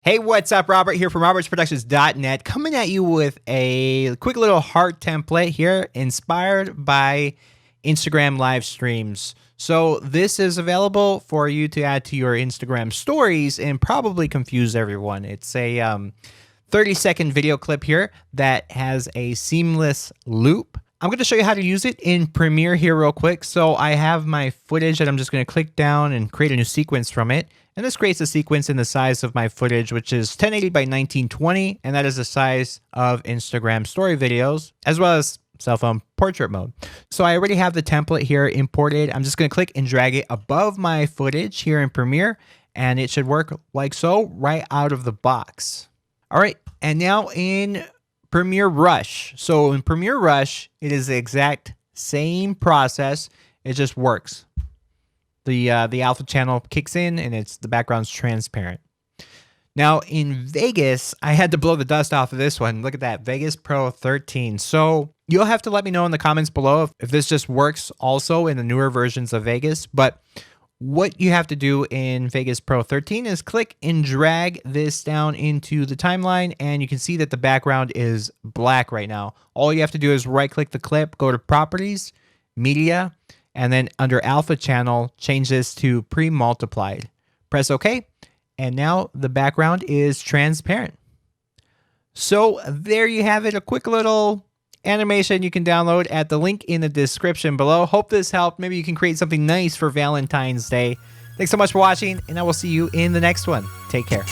Hey, what's up? Robert here from robertsproductions.net, coming at you with a quick little heart template here inspired by Instagram live streams. So this is available for you to add to your Instagram stories and probably confuse everyone. It's a 30-second video clip here that has a seamless loop. I'm going to show you how to use it in Premiere here real quick. So I have my footage that I'm just going to click down and create a new sequence from it. And this creates a sequence in the size of my footage, which is 1080 by 1920. And that is the size of Instagram story videos, as well as cell phone portrait mode. So I already have the template here imported. I'm just going to click and drag it above my footage here in Premiere. And it should work like so right out of the box. All right. And now in Premiere Rush. So in Premiere Rush, it is the exact same process. It just works. The alpha channel kicks in and the background's transparent. Now in Vegas, I had to blow the dust off of this one. Look at that, Vegas Pro 13. So you'll have to let me know in the comments below if this just works also in the newer versions of Vegas. But what you have to do in Vegas Pro 13 is click and drag this down into the timeline, and you can see that the background is black right now. All you have to do is right click the clip, go to Properties, Media, and then under Alpha Channel, change this to Pre-Multiplied. Press OK, and now the background is transparent. So there you have it, a quick little animation you can download at the link in the description below. Hope this helped. Maybe you can create something nice for Valentine's Day. Thanks so much for watching, and I will see you in the next one. Take care.